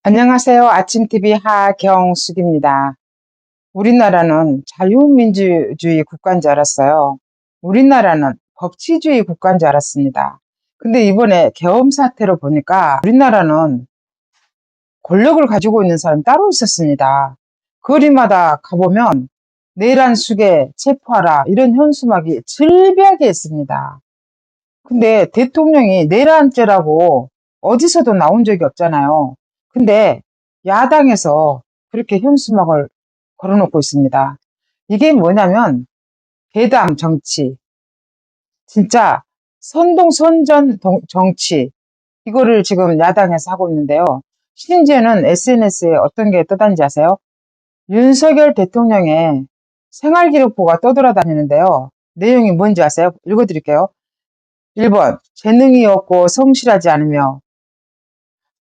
안녕하세요. 아침TV 하경숙입니다. 우리나라는 자유민주주의 국가인 줄 알았어요. 우리나라는 법치주의 국가인 줄 알았습니다. 근데 이번에 계엄 사태로 보니까 우리나라는 권력을 가지고 있는 사람이 따로 있었습니다. 거리마다 가보면 내란 수괴, 체포하라 이런 현수막이 질비하게 있습니다. 근데 대통령이 내란죄라고 어디서도 나온 적이 없잖아요. 근데 야당에서 그렇게 현수막을 걸어놓고 있습니다. 이게 뭐냐면 배당 정치, 진짜 선동선전 정치, 이거를 지금 야당에서 하고 있는데요. 심지어는 SNS에 어떤 게 떠다니지 아세요? 윤석열 대통령의 생활기록부가 떠돌아다니는데요. 내용이 뭔지 아세요? 읽어드릴게요. 1번, 재능이 없고 성실하지 않으며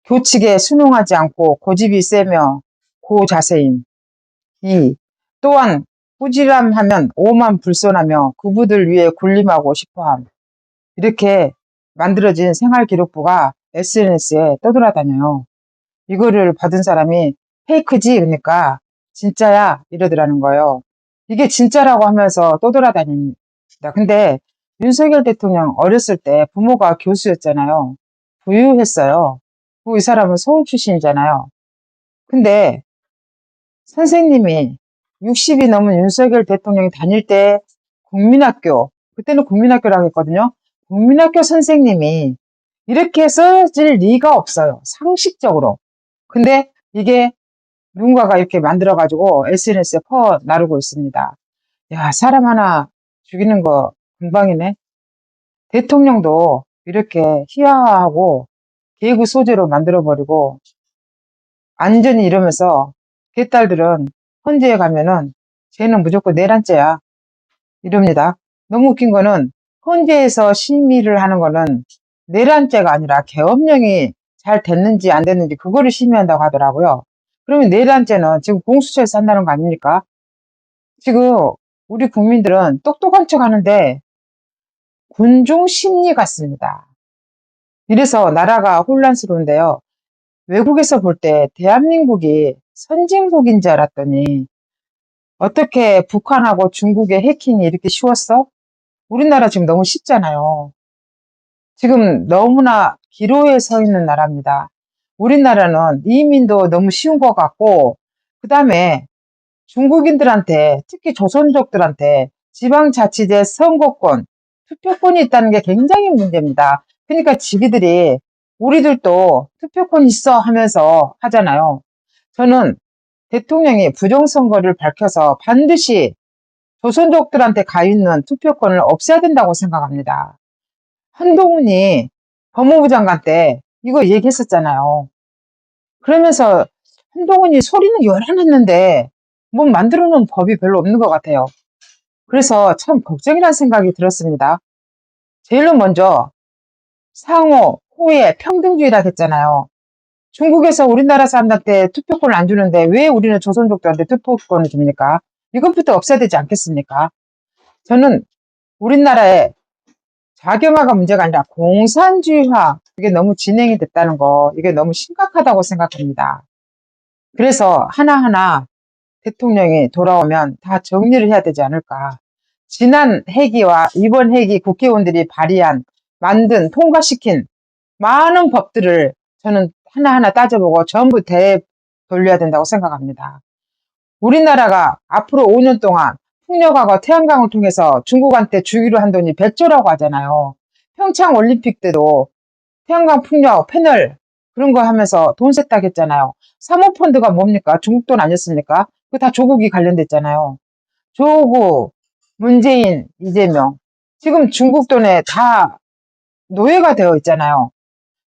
교칙에 순응하지 않고 고집이 세며 고자세임. 2. 또한 꾸지람하면 오만 불손하며 그부들 위해 군림하고 싶어함. 이렇게 만들어진 생활기록부가 SNS에 떠돌아다녀요. 이거를 받은 사람이 페이크지? 그러니까 진짜야? 이러더라는 거예요. 이게 진짜라고 하면서 떠돌아다닙니다. 근데 윤석열 대통령 어렸을 때 부모가 교수였잖아요. 부유했어요. 그리고 이 사람은 서울 출신이잖아요. 근데 선생님이 60이 넘은 윤석열 대통령이 다닐 때 국민학교, 그때는 국민학교라고 했거든요. 국민학교 선생님이 이렇게 써질 리가 없어요. 상식적으로. 근데 이게 누군가가 이렇게 만들어가지고 SNS에 퍼 나르고 있습니다. 야, 사람 하나 죽이는 거 금방이네. 대통령도 이렇게 희화화하고 개구 소재로 만들어버리고 안전히 이러면서 개딸들은 헌재에 가면은 쟤는 무조건 내란죄야 이럽니다. 너무 웃긴 거는 헌재에서 심의를 하는 거는 내란죄가 아니라 계엄령이 잘 됐는지 안 됐는지 그거를 심의한다고 하더라고요. 그러면 내란죄는 지금 공수처에서 한다는 거 아닙니까? 지금 우리 국민들은 똑똑한 척 하는데 군중 심리 같습니다. 이래서 나라가 혼란스러운데요. 외국에서 볼 때 대한민국이 선진국인 줄 알았더니 어떻게 북한하고 중국의 해킹이 이렇게 쉬웠어? 우리나라 지금 너무 쉽잖아요. 지금 너무나 기로에 서 있는 나라입니다. 우리나라는 이민도 너무 쉬운 것 같고 그 다음에 중국인들한테 특히 조선족들한테 지방자치제 선거권, 투표권이 있다는 게 굉장히 문제입니다. 그러니까 지기들이 우리들도 투표권 있어 하면서 하잖아요. 저는 대통령이 부정선거를 밝혀서 반드시 조선족들한테 가 있는 투표권을 없애야 된다고 생각합니다. 한동훈이 법무부 장관 때 이거 얘기했었잖아요. 그러면서 한동훈이 소리는 요란했는데 뭐 만들어 놓은 법이 별로 없는 것 같아요. 그래서 참 걱정이라는 생각이 들었습니다. 제일로 먼저 상호, 호의 평등주의라고 했잖아요. 중국에서 우리나라 사람들한테 투표권을 안 주는데 왜 우리는 조선족들한테 투표권을 줍니까? 이것부터 없애야 되지 않겠습니까? 저는 우리나라의 자경화가 문제가 아니라 공산주의화, 이게 너무 진행이 됐다는 거, 이게 너무 심각하다고 생각합니다. 그래서 하나하나 대통령이 돌아오면 다 정리를 해야 되지 않을까. 지난 회기와 이번 회기 국회의원들이 만든, 통과시킨 많은 법들을 저는 하나하나 따져보고 전부 되돌려야 된다고 생각합니다. 우리나라가 앞으로 5년 동안 풍력하고 태양광을 통해서 중국한테 주기로 한 돈이 100조라고 하잖아요. 평창 올림픽 때도 태양광 풍력 패널 그런 거 하면서 돈 셌다고 했잖아요. 사모펀드가 뭡니까? 중국 돈 아니었습니까? 그거 다 조국이 관련됐잖아요. 조국, 문재인, 이재명. 지금 중국 돈에 다 노예가 되어 있잖아요.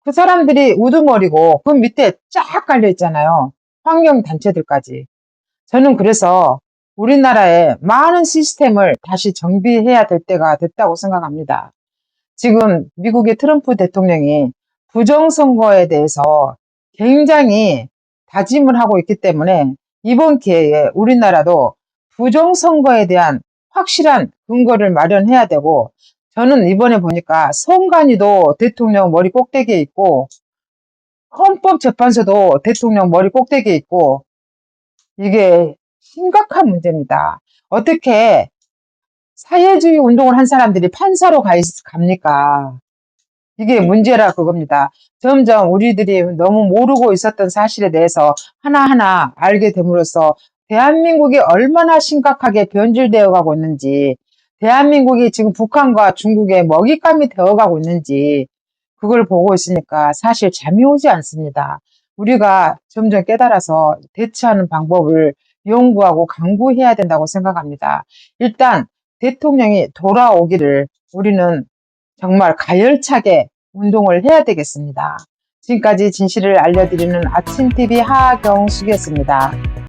그 사람들이 우두머리고 그 밑에 쫙 깔려 있잖아요. 환경단체들까지. 저는 그래서 우리나라의 많은 시스템을 다시 정비해야 될 때가 됐다고 생각합니다. 지금 미국의 트럼프 대통령이 부정선거에 대해서 굉장히 다짐을 하고 있기 때문에 이번 기회에 우리나라도 부정선거에 대한 확실한 근거를 마련해야 되고 저는 이번에 보니까 선관위도 대통령 머리 꼭대기에 있고 헌법재판소도 대통령 머리 꼭대기에 있고 이게 심각한 문제입니다. 어떻게 사회주의 운동을 한 사람들이 판사로 갑니까? 이게 문제라 그겁니다. 점점 우리들이 너무 모르고 있었던 사실에 대해서 하나하나 알게 됨으로써 대한민국이 얼마나 심각하게 변질되어 가고 있는지, 대한민국이 지금 북한과 중국의 먹잇감이 되어 가고 있는지 그걸 보고 있으니까 사실 잠이 오지 않습니다. 우리가 점점 깨달아서 대처하는 방법을 연구하고 강구해야 된다고 생각합니다. 일단 대통령이 돌아오기를 우리는 정말 가열차게 운동을 해야 되겠습니다. 지금까지 진실을 알려드리는 아침TV 하경숙이었습니다.